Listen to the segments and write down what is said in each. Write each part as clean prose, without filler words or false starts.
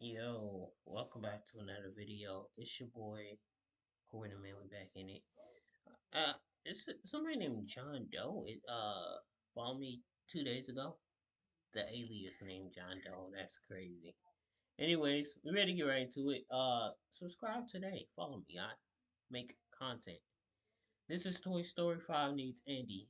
Yo, welcome back to another video. It's your boy, Corey the Man. We back in it. Uh, it's somebody named John Doe. It followed me 2 days ago. The alias named John Doe. That's crazy. Anyways, we ready to get right into it. Subscribe today. Follow me. I make content. This is Toy Story 5 needs Andy.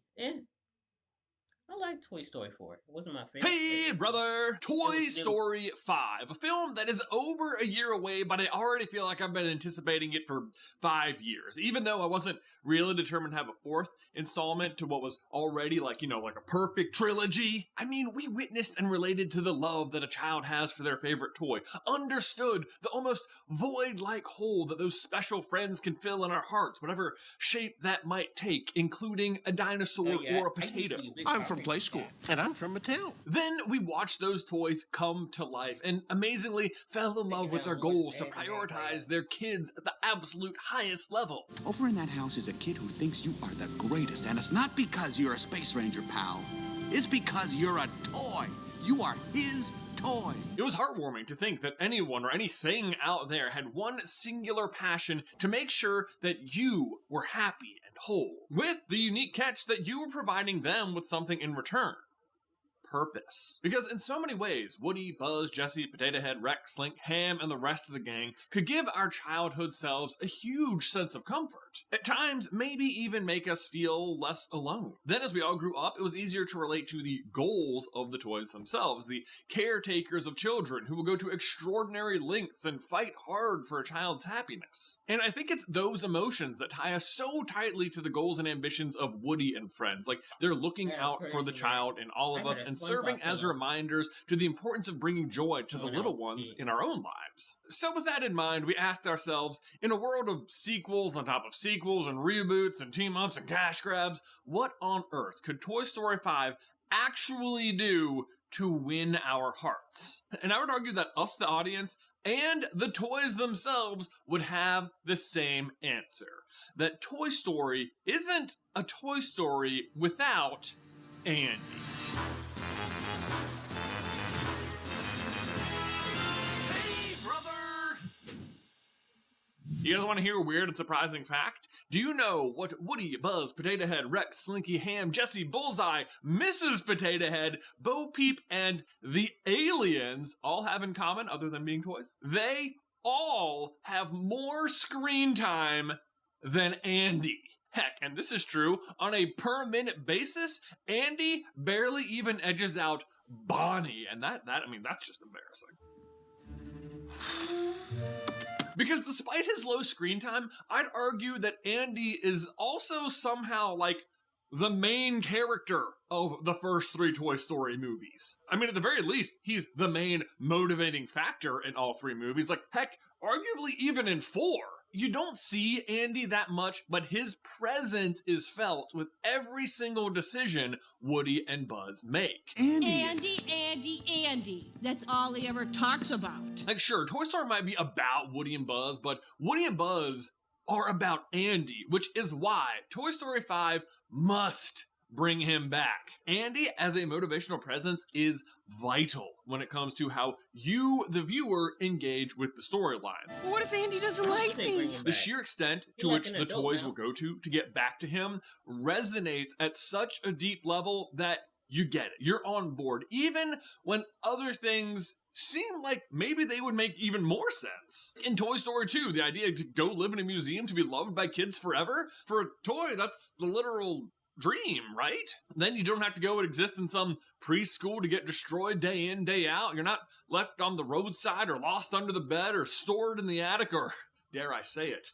I like Toy Story 4. It wasn't my favorite. Hey, brother! Toy Story 5, a film that is over a year away, but I already feel like I've been anticipating it for 5 years. Even though I wasn't really determined to have a fourth installment to what was already like a perfect trilogy. I mean, we witnessed and related to the love that a child has for their favorite toy, understood the almost void-like hole that those special friends can fill in our hearts, whatever shape that might take, including a dinosaur or a potato. I'm from Play School, and I'm from Mattel. Then we watched those toys come to life and amazingly fell in love with their goals to prioritize their kids at the absolute highest level. Over in that house is a kid who thinks you are the greatest, and it's not because you're a Space Ranger, pal. It's because you're a toy. You are his toy. It was heartwarming to think that anyone or anything out there had one singular passion to make sure that you were happy and whole, with the unique catch that you were providing them with something in return. Purpose. Because in so many ways, Woody, Buzz, Jessie, Potato Head, Rex, Slink, Ham, and the rest of the gang could give our childhood selves a huge sense of comfort. At times, maybe even make us feel less alone. Then as we all grew up, it was easier to relate to the goals of the toys themselves, the caretakers of children who will go to extraordinary lengths and fight hard for a child's happiness. And I think it's those emotions that tie us so tightly to the goals and ambitions of Woody and friends. Like, they're looking out for the child in all of us and serving as reminders to the importance of bringing joy to the little ones in our own lives. So with that in mind, we asked ourselves, in a world of sequels on top of sequels and reboots and team-ups and cash grabs, what on earth could Toy Story 5 actually do to win our hearts? And I would argue that us, the audience, and the toys themselves would have the same answer. That Toy Story isn't a Toy Story without Andy. You guys want to hear a weird and surprising fact? Do you know what Woody, Buzz, Potato Head, Rex, Slinky, Ham, Jessie, Bullseye, Mrs. Potato Head, Bo Peep, and the aliens all have in common other than being toys? They all have more screen time than Andy. Heck, and this is true, on a per-minute basis, Andy barely even edges out Bonnie, and that's just embarrassing. Because despite his low screen time, I'd argue that Andy is also somehow like the main character of the first 3 Toy Story movies. I mean, at the very least, he's the main motivating factor in all 3 movies. Like, heck, arguably even in 4. You don't see Andy that much, but his presence is felt with every single decision Woody and Buzz make. Andy. That's all he ever talks about. Like, sure, Toy Story might be about Woody and Buzz, but Woody and Buzz are about Andy, which is why Toy Story 5 must bring him back. Andy, as a motivational presence, is vital when it comes to how you, the viewer, engage with the storyline. What if Andy doesn't like me? The sheer extent to which the toys will go to get back to him resonates at such a deep level that you get it. You're on board, even when other things seem like maybe they would make even more sense. In Toy Story 2, the idea to go live in a museum to be loved by kids forever, for a toy, that's the literal dream, right? Then you don't have to go and exist in some preschool to get destroyed day in, day out. You're not left on the roadside or lost under the bed or stored in the attic or, dare I say it,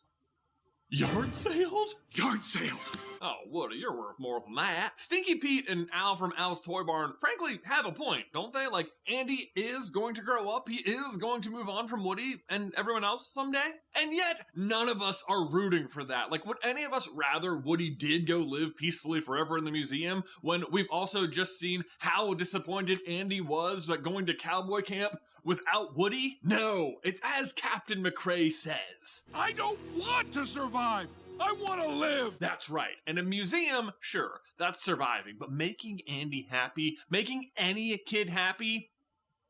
yard sailed? Yard sale. Oh, Woody, you're worth more than that. Stinky Pete and Al from Al's Toy Barn, frankly, have a point, don't they? Like, Andy is going to grow up. He is going to move on from Woody and everyone else someday. And yet, none of us are rooting for that. Like, would any of us rather Woody did go live peacefully forever in the museum when we've also just seen how disappointed Andy was like going to cowboy camp without Woody? No, it's as Captain McCrae says. I don't want to survive. I want to live! That's right. And a museum, sure, that's surviving. But making Andy happy, making any kid happy,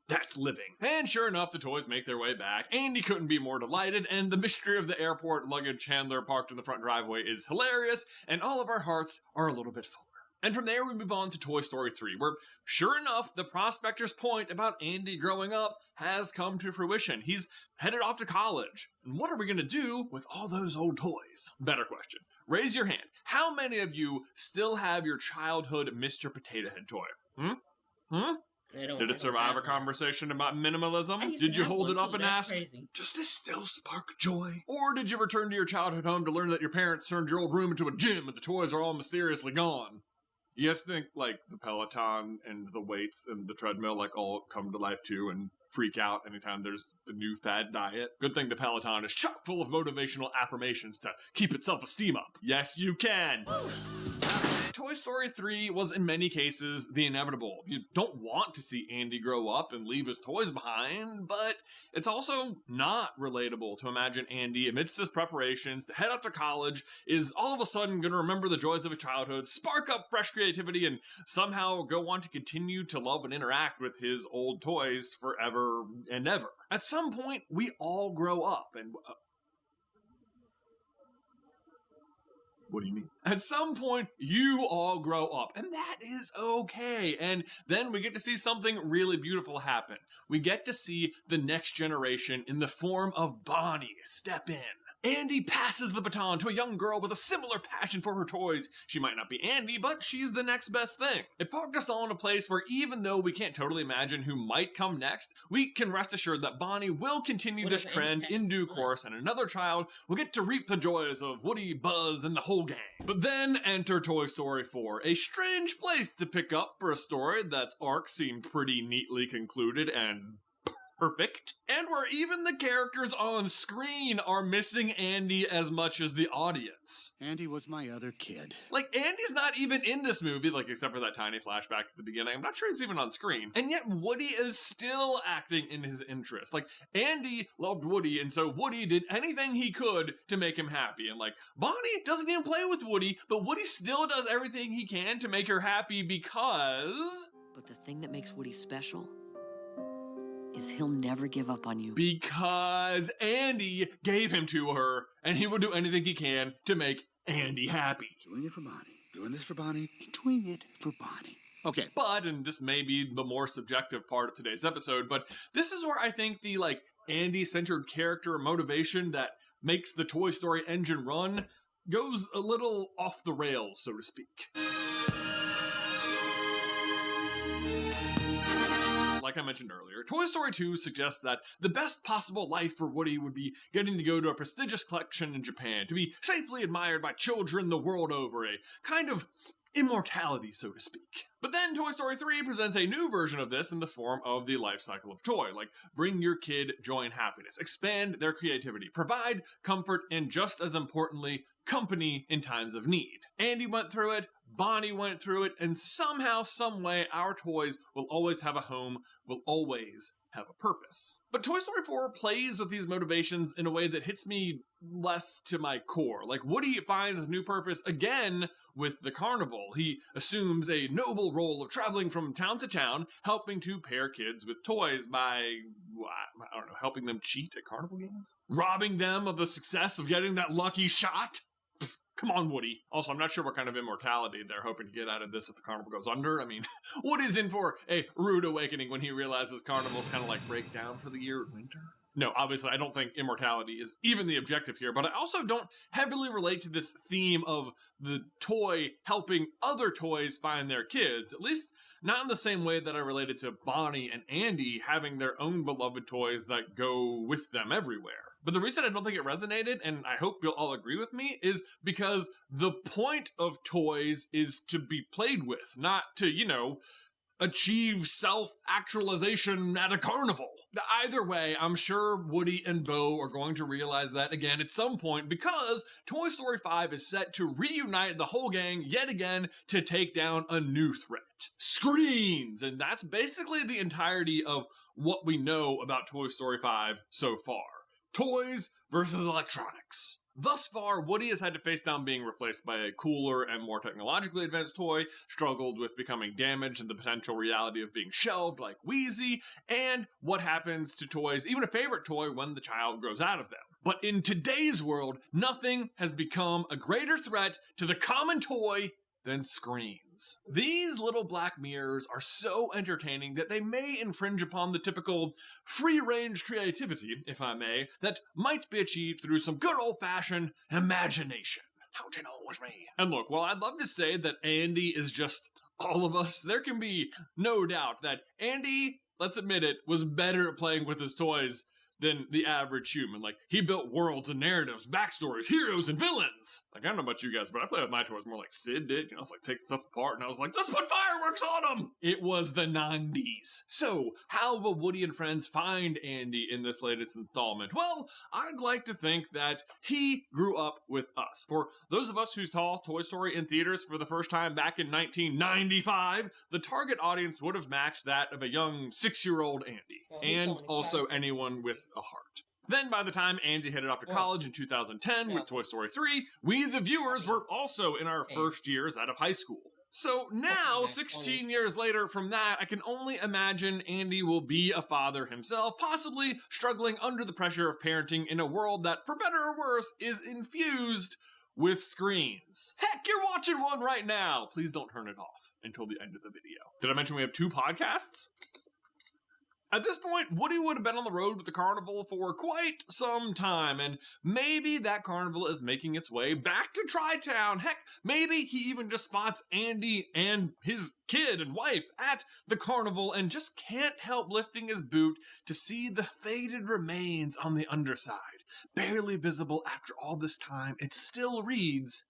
That's living. And sure enough, the toys make their way back. Andy couldn't be more delighted, and the mystery of the airport luggage handler parked in the front driveway is hilarious, and all of our hearts are a little bit fuller. And from there, we move on to Toy Story 3, where, sure enough, the prospector's point about Andy growing up has come to fruition. He's headed off to college. And what are we going to do with all those old toys? Better question. Raise your hand. How many of you still have your childhood Mr. Potato Head toy? Did it survive a conversation about minimalism? Did you hold it up and ask, does this still spark joy? Or did you return to your childhood home to learn that your parents turned your old room into a gym and the toys are all mysteriously gone? You guys think, like, the Peloton and the weights and the treadmill, like, all come to life, too, and freak out anytime there's a new fad diet? Good thing the Peloton is chock full of motivational affirmations to keep its self-esteem up. Yes, you can! Toy Story 3 was, in many cases, the inevitable. You don't want to see Andy grow up and leave his toys behind, but it's also not relatable to imagine Andy, amidst his preparations to head up to college, is all of a sudden going to remember the joys of his childhood, spark up fresh creativity, and somehow go on to continue to love and interact with his old toys forever and ever. At some point, we all grow up, and... What do you mean? At some point, you all grow up, and that is okay. And then we get to see something really beautiful happen. We get to see the next generation in the form of Bonnie step in. Andy passes the baton to a young girl with a similar passion for her toys. She might not be Andy, but she's the next best thing. It parked us all in a place where even though we can't totally imagine who might come next, we can rest assured that Bonnie will continue this trend in due course, and another child will get to reap the joys of Woody, Buzz, and the whole gang. But then enter Toy Story 4, a strange place to pick up for a story that's arc seemed pretty neatly concluded and perfect, and where even the characters on screen are missing Andy as much as the audience. Andy was my other kid. Like, Andy's not even in this movie, like, except for that tiny flashback at the beginning. I'm not sure he's even on screen. And yet Woody is still acting in his interest. Like, Andy loved Woody, and so Woody did anything he could to make him happy. And, like, Bonnie doesn't even play with Woody, but Woody still does everything he can to make her happy because... But the thing that makes Woody special is he'll never give up on you. Because Andy gave him to her, and he will do anything he can to make Andy happy. Doing it for Bonnie. Doing this for Bonnie. And doing it for Bonnie. Okay. But, and this may be the more subjective part of today's episode, but this is where I think the, like, Andy-centered character motivation that makes the Toy Story engine run goes a little off the rails, so to speak. Like I mentioned earlier, Toy Story 2 suggests that the best possible life for Woody would be getting to go to a prestigious collection in Japan, to be safely admired by children the world over, a kind of immortality, so to speak. But then Toy Story 3 presents a new version of this in the form of the life cycle of toy, like bring your kid joy and happiness, expand their creativity, provide comfort, and just as importantly, company in times of need. Andy went through it, Bonnie went through it, and somehow, someway, our toys will always have a home, will always have a purpose. But Toy Story 4 plays with these motivations in a way that hits me less to my core. Like, Woody finds new purpose again with the carnival. He assumes a noble role of traveling from town to town, helping to pair kids with toys by, I don't know, helping them cheat at carnival games? Robbing them of the success of getting that lucky shot? Come on, Woody. Also, I'm not sure what kind of immortality they're hoping to get out of this if the carnival goes under. I mean, Woody's in for a rude awakening when he realizes carnivals kind of like break down for the year at winter. No, obviously, I don't think immortality is even the objective here, but I also don't heavily relate to this theme of the toy helping other toys find their kids, at least not in the same way that I related to Bonnie and Andy having their own beloved toys that go with them everywhere. But the reason I don't think it resonated, and I hope you'll all agree with me, is because the point of toys is to be played with, not to, you know, achieve self-actualization at a carnival. Either way, I'm sure Woody and Bo are going to realize that again at some point, because Toy Story 5 is set to reunite the whole gang yet again to take down a new threat. Screens! And that's basically the entirety of what we know about Toy Story 5 so far. Toys versus electronics. Thus far, Woody has had to face down being replaced by a cooler and more technologically advanced toy, struggled with becoming damaged and the potential reality of being shelved like Wheezy, and what happens to toys, even a favorite toy, when the child grows out of them. But in today's world, nothing has become a greater threat to the common toy than screens. These little black mirrors are so entertaining that they may infringe upon the typical free-range creativity, if I may, that might be achieved through some good old-fashioned imagination. How'd you know it was me? And look, while I'd love to say that Andy is just all of us, there can be no doubt that Andy, let's admit it, was better at playing with his toys than the average human. Like, he built worlds and narratives, backstories, heroes, and villains. Like, I don't know about you guys, but I play with my toys more like Sid did. You know, it's like taking stuff apart, and I was like, let's put fireworks on them! It was the 90s. So, how will Woody and friends find Andy in this latest installment? Well, I'd like to think that he grew up with us. For those of us who saw Toy Story in theaters for the first time back in 1995, the target audience would have matched that of a young 6-year-old Andy. And also anyone with a heart. Then by the time Andy headed off to college in 2010 with Toy Story 3, we the viewers were also in our first years out of high school. So now, 16 years later from that, I can only imagine Andy will be a father himself, possibly struggling under the pressure of parenting in a world that, for better or worse, is infused with screens. Heck, you're watching one right now! Please don't turn it off until the end of the video. Did I mention we have 2 podcasts? At this point, Woody would have been on the road with the carnival for quite some time, and maybe that carnival is making its way back to Tri-Town. Heck, maybe he even just spots Andy and his kid and wife at the carnival and just can't help lifting his boot to see the faded remains on the underside. Barely visible after all this time, it still reads,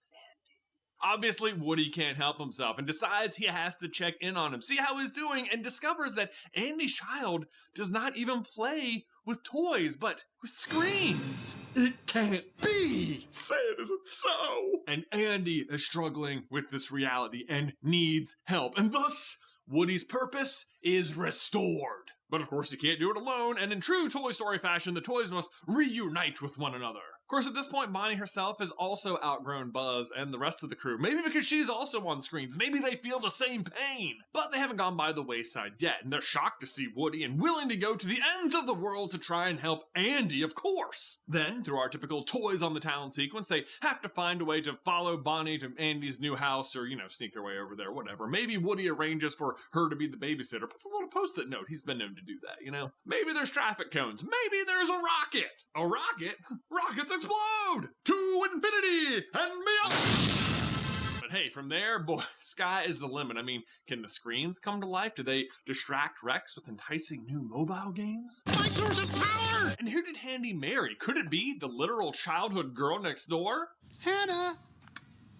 obviously, Woody can't help himself and decides he has to check in on him, see how he's doing, and discovers that Andy's child does not even play with toys, but with screens. It can't be! Say it isn't so! And Andy is struggling with this reality and needs help, and thus, Woody's purpose is restored. But of course, he can't do it alone, and in true Toy Story fashion, the toys must reunite with one another. Of course, at this point, Bonnie herself has also outgrown Buzz and the rest of the crew. Maybe because she's also on screens. Maybe they feel the same pain. But they haven't gone by the wayside yet, and they're shocked to see Woody and willing to go to the ends of the world to try and help Andy, of course. Then, through our typical Toys on the Town sequence, they have to find a way to follow Bonnie to Andy's new house or, sneak their way over there, whatever. Maybe Woody arranges for her to be the babysitter, puts a little post-it note. He's been known to do that, Maybe there's traffic cones. Maybe there's a rocket. A rocket? Rockets explode! To infinity and beyond! But hey, from there, boy, sky is the limit. I mean, can the screens come to life? Do they distract Rex with enticing new mobile games? My source of power! And who did Handy marry? Could it be the literal childhood girl next door? Hannah!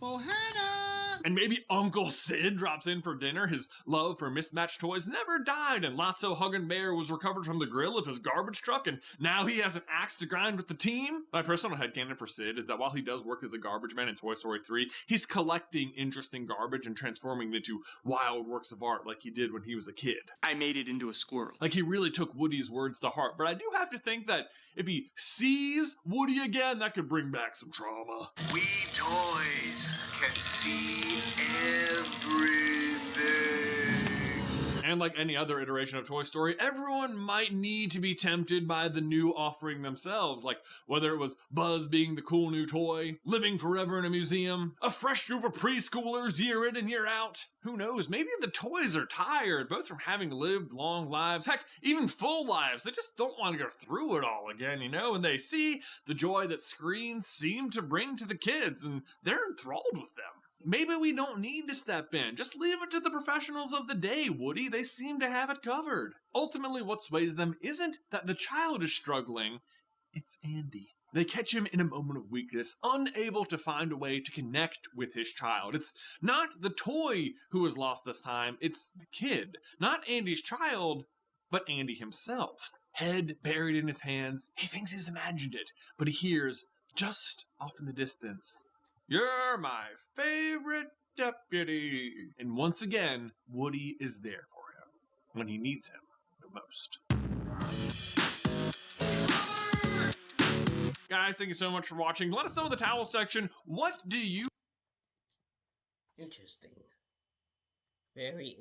Oh, Hannah! And maybe Uncle Sid drops in for dinner. His love for mismatched toys never died, and Lotso Huggin' Bear was recovered from the grill of his garbage truck, and now he has an axe to grind with the team. My personal headcanon for Sid is that while he does work as a garbage man in Toy Story 3, he's collecting interesting garbage and transforming it into wild works of art like he did when he was a kid. I made it into a squirrel. Like he really took Woody's words to heart, but I do have to think that if he sees Woody again, that could bring back some trauma. We toys can see everything. And like any other iteration of Toy Story, everyone might need to be tempted by the new offering themselves, like whether it was Buzz being the cool new toy, living forever in a museum, a fresh group of preschoolers year in and year out. Who knows, maybe the toys are tired, both from having lived long lives, heck, even full lives. They just don't want to go through it all again, and they see the joy that screens seem to bring to the kids, and they're enthralled with them. Maybe we don't need to step in. Just leave it to the professionals of the day, Woody. They seem to have it covered. Ultimately, what sways them isn't that the child is struggling, it's Andy. They catch him in a moment of weakness, unable to find a way to connect with his child. It's not the toy who is lost this time, it's the kid. Not Andy's child, but Andy himself. Head buried in his hands, he thinks he's imagined it, but he hears, just off in the distance, "You're my favorite deputy." And once again, Woody is there for him when he needs him the most. Guys, thank you so much for watching. Let us know in the towel section, what do you Interesting. Very